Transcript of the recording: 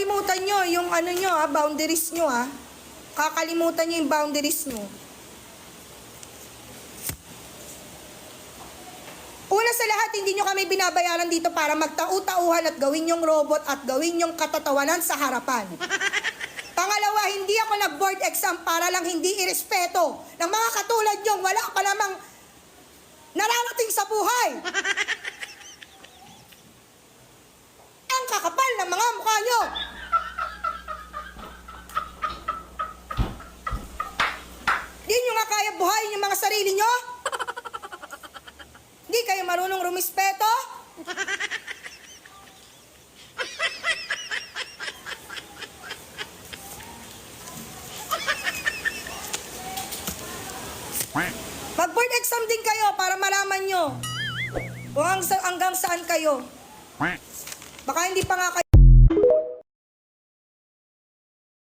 kakalimutan nyo yung ano nyo boundaries nyo Kakalimutan nyo yung boundaries nyo. Una sa lahat, hindi nyo kami binabayaran dito para magtau-tauhan at gawin yung robot at gawin yung katatawanan sa harapan. Pangalawa, hindi ako nag-board exam para lang hindi irespeto ng mga katulad nyo. Wala pa namang nararating sa buhay. Ang kakapal ng mga mukha nyo. Di nyo nga kaya buhayin yung mga sarili nyo? Di kayo marunong rumispeto? Mag-board exam din kayo para malaman nyo kung hanggang saan kayo. Baka hindi pa nga kayo